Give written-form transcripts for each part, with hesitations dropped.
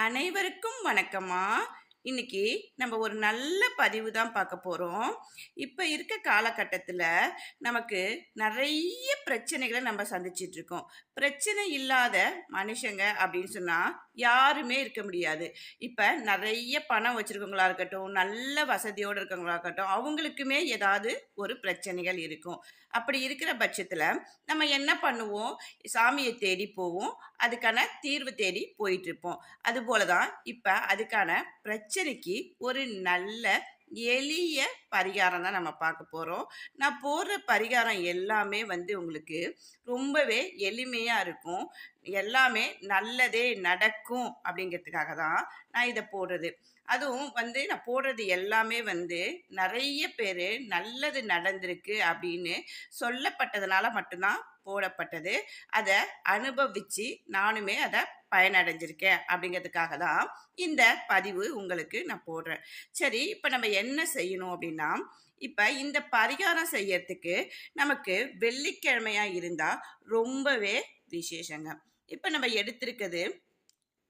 அனைவருக்கும் வணக்கம்மா. இன்னைக்கு நம்ம ஒரு நல்ல பதிவு தான் பார்க்க போறோம். இப்ப இருக்க காலகட்டத்துல நமக்கு நெறைய பிரச்சனைகள நம்ம சந்திச்சுட்டு இருக்கோம். பிரச்சனை இல்லாத மனுஷங்க அப்படின்னு சொன்னா யாருமே இருக்க முடியாது. இப்ப நெறைய பணம் வச்சிருக்கவங்களா இருக்கட்டும், நல்ல வசதியோட இருக்கவங்களா இருக்கட்டும், அவங்களுக்குமே ஏதாவது ஒரு பிரச்சனைகள் இருக்கும். அப்படி இருக்கிற பட்சத்துல நம்ம என்ன பண்ணுவோம்? சாமிய தேடி போவோம். அதுக்கான தீர்வு தேடி போயிட்டுருப்போம். அதுபோல தான் இப்ப அதுக்கான பிரச்சனைக்கு ஒரு நல்ல எளிய பரிகாரம் தான் நம்ம பார்க்க போறோம். நான் போடுற பரிகாரம் எல்லாமே உங்களுக்கு ரொம்பவே எளிமையா இருக்கும். எல்லாமே நல்லதே நடக்கும் அப்படிங்கிறதுக்காக தான் நான் இத போடுறது. அதுவும் நான் போடுறது எல்லாமே நெறைய பேரு நல்லது நடந்திருக்கு அப்படின்னு சொல்லப்பட்டதுனால மட்டும் தான் போடப்பட்டது. அத அனுபவிச்சு நானுமே அத பயனடைஞ்சிருக்கேன் அப்படிங்கிறதுக்காக தான் இந்த பதிவு உங்களுக்கு நான் போடுறேன். சரி, இப்ப நம்ம என்ன செய்யணும் அப்படின்னா, இப்ப இந்த பரிகாரம் செய்யறதுக்கு நமக்கு வெள்ளிக்கிழமையா இருந்தா ரொம்பவே விசேஷங்க. இப்ப நம்ம எடுத்திருக்கிறது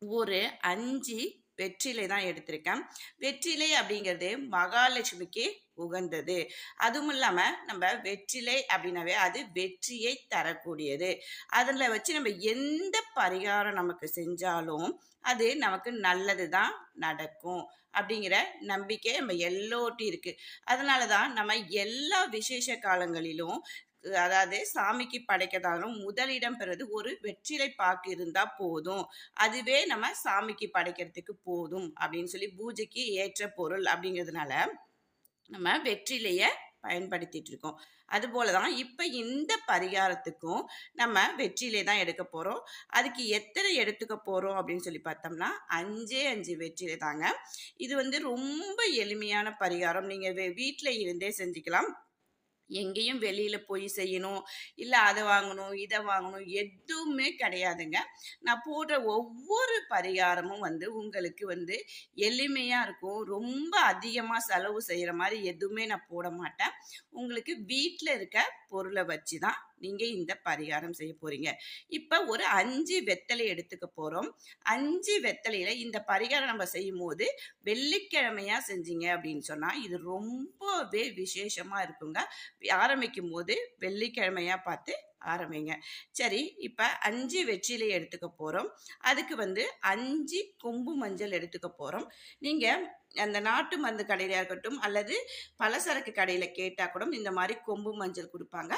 ஒரு 5 வெற்றிலை தான் எடுத்திருக்கேன். வெற்றிலை அப்படிங்கிறது மகாலட்சுமிக்கு உகந்தது. அதுவும் இல்லாம நம்ம வெற்றிலை அப்படின்னாவே அது வெற்றியை தரக்கூடியது. அதுல வச்சு நம்ம எந்த பரிகாரம் நமக்கு செஞ்சாலும் அது நமக்கு நல்லது தான் நடக்கும் அப்படிங்கிற நம்பிக்கை நம்ம எல்லோர்ட்டயும் இருக்கு. அதனால தான் நம்ம எல்லா விசேஷ காலங்களிலும் அதாவது சாமிக்கு படைக்கிறதாலும் முதலிடம் பெறுவது ஒரு வெற்றிலை பாக்கு இருந்தா போதும். அதுவே நம்ம சாமிக்கு படைக்கிறதுக்கு போதும் அப்படின்னு சொல்லி பூஜைக்கு ஏற்ற பொருள் அப்படிங்கிறதுனால நம்ம வெற்றிலைய பயன்படுத்திட்டு இருக்கோம். அதுபோல தான் இப்ப இந்த பரிகாரத்துக்கும் நம்ம வெற்றிலை தான் எடுக்க போறோம். அதுக்கு எத்தனை எடுத்துக்க போறோம் அப்படின்னு சொல்லி பார்த்தோம்னா 5 வெற்றிலை தாங்க. இது ரொம்ப எளிமையான பரிகாரம். நீங்க வீட்ல இருந்தே செஞ்சுக்கலாம். எங்கேயும் வெளியில போய் செய்யணும், இல்ல அத வாங்கணும், இத வாங்கணும் எதுவுமே கிடையாதுங்க. நான் போடுற ஒவ்வொரு பரிகாரமும் உங்களுக்கு எளிமையா இருக்கும். ரொம்ப அதிகமா செலவு செய்ற மாரி எதுவுமே நான் போட மாட்டேன். உங்களுக்கு வீட்ல இருக்க பொருள வச்சு தான் நீங்க இந்த பரிகாரம் செய்ய போறீங்க. இப்ப ஒரு 5 வெத்தலை எடுத்துக்க போறோம். 5 வெத்தலையில இந்த பரிகாரம் நம்ம செய்யும்போது வெள்ளிக்கிழமையா செஞ்சீங்க அப்படின்னு சொன்னா, இது ரொம்பவே விசேஷமா இருக்குங்க. ஆரம்பிக்கும்போது வெள்ளிக்கிழமையா பார்த்து ஆரம்பிங்க. சரி, இப்ப 5 வெற்றிலை எடுத்துக்க போறோம். அதுக்கு 5 கொம்பு மஞ்சள் எடுத்துக்க போறோம். நீங்க அந்த நாட்டு மருந்து கடையிலயா இருக்கட்டும், அல்லது பலசரக்கு கடையில கேட்டா கூட இந்த மாரி கொம்பு மஞ்சள் குடுப்பாங்க.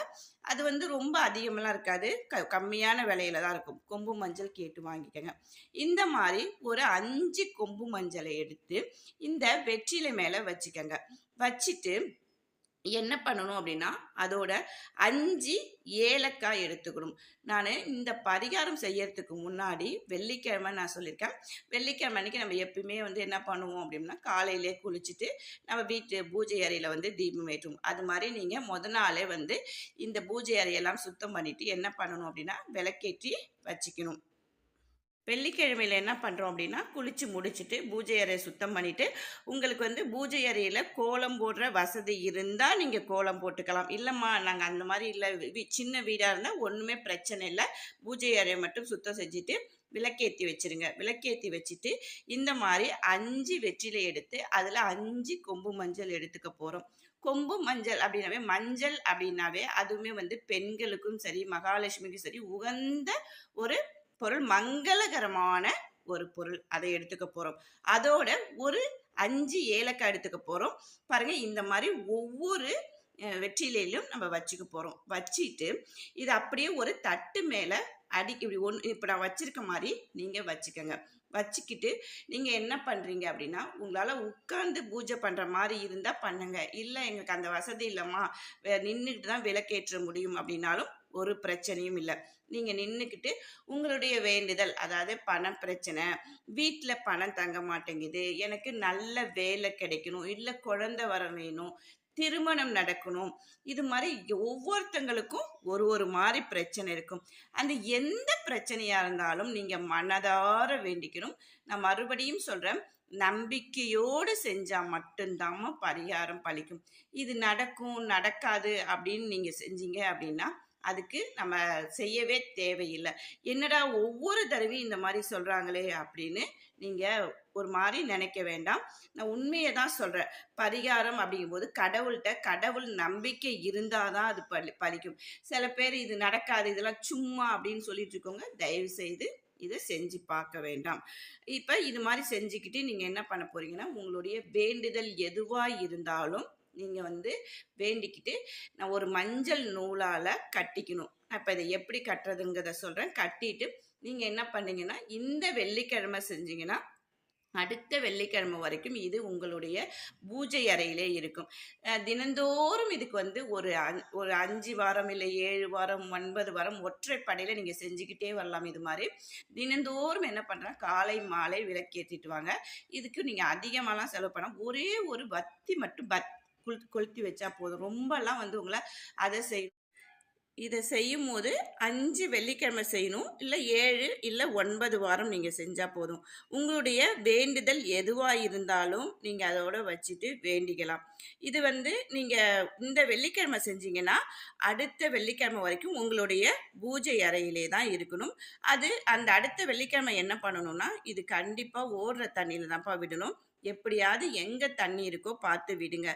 அது ரொம்ப அதிகமெல்லாம் இருக்காது. கம்மியான விலையில தான் இருக்கும். கொம்பு மஞ்சள் கேட்டு வாங்கிக்கங்க. இந்த மாரி ஒரு 5 கொம்பு மஞ்சள எடுத்து இந்த வெற்றிலை மேல வச்சுக்கங்க. வச்சுட்டு என்ன பண்ணணும் அப்படின்னா, அதோட 5 ஏலக்காய் எடுத்துக்கணும். நானு இந்த பரிகாரம் செய்யறதுக்கு முன்னாடி வெள்ளிக்கிழமை நான் சொல்லியிருக்கேன். வெள்ளிக்கிழமை அன்னைக்கு நம்ம எப்பயுமே என்ன பண்ணுவோம் அப்படின்னா, காலையிலேயே குளிச்சுட்டு நம்ம வீட்டு பூஜை அறையில தீபம் ஏற்றுவோம். அது மாரி நீங்க மொத நாளே இந்த பூஜை அறையெல்லாம் சுத்தம் பண்ணிட்டு என்ன பண்ணணும் அப்படின்னா, விளக்கேற்றி வச்சுக்கணும். வெள்ளிக்கிழமையில என்ன பண்றோம் அப்படின்னா, குளிச்சு முடிச்சுட்டு பூஜை அறைய சுத்தம் பண்ணிட்டு, உங்களுக்கு பூஜை அறையில கோலம் போடுற வசதி இருந்தா நீங்க கோலம் போட்டுக்கலாம். இல்லம்மா நாங்க அந்த மாரி இல்ல, சின்ன வீடா இருந்தா ஒண்ணுமே பிரச்சனை இல்ல. பூஜை அறைய மட்டும் சுத்தம் செஞ்சுட்டு விளக்கேத்தி வச்சுருங்க. விளக்கேத்தி வச்சுட்டு, இந்த மாரி 5 வெற்றிலை எடுத்து, அதுல 5 கொம்பு மஞ்சள் எடுத்துக்க போறோம். கொம்பு மஞ்சள் அப்படின்னாவே மஞ்சள் அப்படின்னாவே அதுவுமே பெண்களுக்கும் சரி, மகாலட்சுமிக்கும் சரி உகந்த ஒரு பொருள். மங்களகரமான ஒரு பொருள். அதை எடுத்துக்க போறோம். அதோட ஒரு 5 ஏலக்காய் எடுத்துக்க போறோம். பாருங்க, இந்த மாரி ஒவ்வொரு வெற்றிலையிலும் நம்ம வச்சுக்க போறோம். வச்சிட்டு இத அப்படியே ஒரு தட்டு மேல இப்படி இப்ப நான் வச்சிருக்க மாரி நீங்க வச்சுக்கங்க. வச்சுக்கிட்டு நீங்க என்ன பண்றீங்க அப்படின்னா, உங்களால உட்கார்ந்து பூஜை பண்ற மாரி இருந்தா பண்ணுங்க. இல்ல எங்களுக்கு அந்த வசதி இல்லம்மா, நின்னுட்டு தான் விளக்கேற்ற முடியும் அப்படின்னாலும் ஒரு பிரச்சனையும் இல்ல. நீங்க நின்னுக்கிட்டு உங்களுடைய வேண்டுதல், அதாவது பண பிரச்சனை, வீட்ல பணம் தங்க மாட்டேங்குது, எனக்கு நல்ல வேலை கிடைக்கணும், இல்ல குழந்தை வரம் வேணும், திருமணம் நடக்கணும். இது மாரி ஒவ்வொருத்தங்களுக்கும் ஒரு மாரி பிரச்சனை இருக்கும். அந்த எந்த பிரச்சனையா இருந்தாலும் நீங்க மனதார வேண்டிக்கணும். நான் மறுபடியும் சொல்றேன். நம்பிக்கையோடு செஞ்சா மட்டும் தாம்மா பரிகாரம் பலிக்கும். இது நடக்கும், நடக்காது அப்படின்னு நீங்க செஞ்சீங்க அப்படின்னா, அதுக்கு நம்ம செய்யவே தேவையில்ல. என்னடா ஒவ்வொரு தடவையும் இந்த மாரி சொல்றாங்களே அப்படின்னு நீங்கள் ஒரு மாதிரி நினைக்க வேண்டாம். நான் உண்மையை தான் சொல்கிறேன். பரிகாரம் அப்படிங்கும்போது கடவுள் நம்பிக்கை இருந்தால் தான் அது பலிக்கும். சில பேர் இது நடக்காது, இதெல்லாம் சும்மா அப்படின்னு சொல்லிட்டு இருக்கோங்க. தயவு செய்து இதை செஞ்சு பார்க்க வேண்டாம். இப்போ இது மாதிரி செஞ்சுக்கிட்டு நீங்கள் என்ன பண்ண போறீங்கன்னா, உங்களுடைய வேண்டுதல் எதுவாக இருந்தாலும் நீங்கள் வந்து வேண்டிக்கிட்டு, நான் ஒரு மஞ்சள் நூலால் கட்டிக்கணும். அப்போ இதை எப்படி கட்டுறதுங்கிறத சொல்கிறேன். கட்டிட்டு நீங்கள் என்ன பண்ணீங்கன்னா, இந்த வெள்ளிக்கிழமை செஞ்சீங்கன்னா அடுத்த வெள்ளிக்கிழமை வரைக்கும் இது உங்களுடைய பூஜை அறையிலே இருக்கும். தினந்தோறும் இதுக்கு வந்து ஒரு 5 வாரம் இல்லை 7 வாரம் 9 வாரம் ஒற்றைப்படையில் நீங்கள் செஞ்சுக்கிட்டே வரலாம். இது மாதிரி தினந்தோறும் என்ன பண்ணுறேன், காலை மாலை விளக்கேற்றிட்டு வாங்க. இதுக்கு நீங்கள் அதிகமாகலாம் செலவு பண்ண, ஒரே ஒரு வத்தி மட்டும் கொளுத்தி வச்சா போதும். ரொம்பலாம் வந்து உங்களை அதை இதை செய்யும்போது 5 வெள்ளிக்கிழமை செய்யணும், இல்லை 7 இல்லை 9 வாரம் நீங்கள் செஞ்சால் போதும். உங்களுடைய வேண்டுதல் எதுவாக இருந்தாலும் நீங்கள் அதோட வச்சுட்டு வேண்டிக்கலாம். இது வந்து நீங்கள் இந்த வெள்ளிக்கிழமை செஞ்சீங்கன்னா அடுத்த வெள்ளிக்கிழமை வரைக்கும் உங்களுடைய பூஜை அறையிலே தான் இருக்கணும். அந்த அடுத்த வெள்ளிக்கிழமை என்ன பண்ணணும்னா, இது கண்டிப்பாக ஓடுற தண்ணியில் தான்ப்பா விடணும். எப்படியாவது எங்கே தண்ணி இருக்கோ பார்த்து விடுங்க.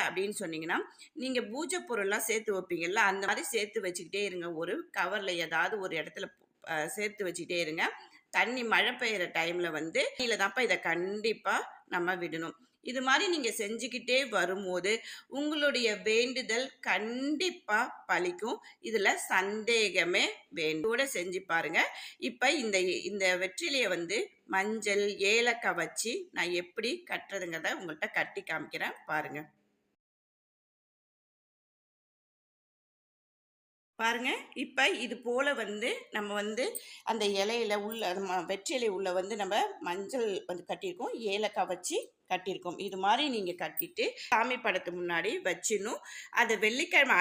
அப்படின்னு சொன்னீங்கன்னா, நீங்கள் பூஜை பொருள்லாம் சேர்த்து வைப்பீங்கல்ல, அந்த மாதிரி சேர்த்து வச்சுக்கிட்டே இருங்க. ஒரு கவரில் ஏதாவது ஒரு இடத்துல சேர்த்து வச்சுக்கிட்டே இருங்க. தண்ணி மழை பெய்கிற டைமில் வந்து கீழே தான்ப்பா இதை கண்டிப்பாக நம்ம விடணும். இது மாதிரி நீங்கள் செஞ்சுக்கிட்டே வரும்போது உங்களுடைய வேண்டுதல் கண்டிப்பாக பலிக்கும். இதில் சந்தேகமே கூட செஞ்சு பாருங்க. இப்போ இந்த வெற்றிலையை வந்து மஞ்சள் ஏலக்காய் வச்சு நான் எப்படி கட்டுறதுங்கிறத உங்கள்கிட்ட கட்டி காமிக்கிறேன் பாருங்க. பாருங்க, இப்போ இது போல் வந்து நம்ம வந்து அந்த இலையில உள்ள வெற்றிலை உள்ள வந்து நம்ம மஞ்சள் வந்து கட்டியிருக்கோம், ஏலக்காய் வச்சு கட்டியிருக்கோம். இது மாதிரி நீங்கள் கட்டிட்டு சாமி படத்து முன்னாடி வச்சிடணும். அதை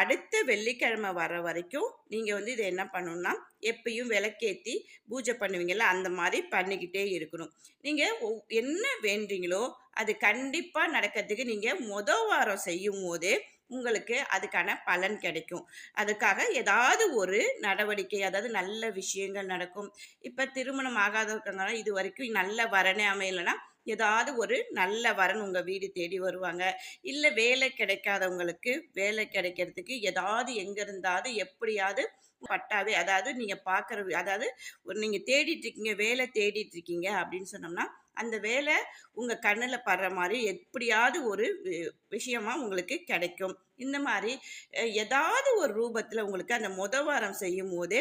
அடுத்த வெள்ளிக்கிழமை வர வரைக்கும் நீங்கள் வந்து இதை என்ன பண்ணணும்னா, எப்பயும் விளக்கேற்றி பூஜை பண்ணுவீங்கள்ல, அந்த மாதிரி பண்ணிக்கிட்டே இருக்கணும். நீங்கள் என்ன வேண்டுறீங்களோ அது கண்டிப்பாக நடக்கிறதுக்கு நீங்கள் வாரம் செய்யும் போதே உங்களுக்கு அதுக்கான பலன் கிடைக்கும். அதுக்காக ஏதாவது ஒரு நடவடிக்கை, அதாவது நல்ல விஷயங்கள் நடக்கும். இப்போ திருமணம் ஆகாதவங்க இது வரைக்கும் நல்ல வரனே அமையலைன்னா ஏதாவது ஒரு நல்ல வரன் உங்கள் வீடு தேடி வருவாங்க. இல்லை வேலை கிடைக்காதவங்களுக்கு வேலை கிடைக்கிறதுக்கு ஏதாவது எங்கே இருந்தாவது எப்படியாவது பட்டாவே, அதாவது நீங்கள் பார்க்குற, அதாவது நீங்கள் தேடிட்டுருக்கீங்க, வேலை தேடிட்டுருக்கீங்க அப்படின்னு சொன்னோம்னா அந்த வேலை உங்கள் கண்ணில் படுற மாதிரி எப்படியாவது ஒரு விஷயமா உங்களுக்கு கிடைக்கும். இந்த மாதிரி ஏதாவது ஒரு ரூபத்தில் உங்களுக்கு அந்த வாரம் செய்யும் போதே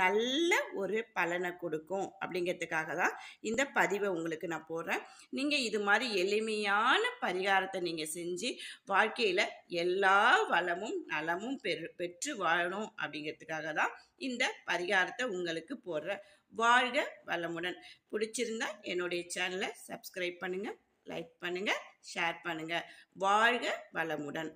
நல்ல ஒரு பலனை கொடுக்கும். அப்படிங்கிறதுக்காக தான் இந்த பதிவை உங்களுக்கு நான் போடுறேன். நீங்கள் இது மாதிரி எளிமையான பரிகாரத்தை நீங்கள் செஞ்சு வாழ்க்கையில் எல்லா வளமும் நலமும் பெற்று வாழணும் அப்படிங்கிறதுக்காக தான் இந்த பரிகாரத்தை உங்களுக்கு போடுறேன். வாழ்க வளமுடன். பிடிச்சிருந்தா என்னுடைய சேனலை சப்ஸ்கிரைப் பண்ணுங்கள், லைக் பண்ணுங்கள், ஷேர் பண்ணுங்கள். வாழ்க வளமுடன்.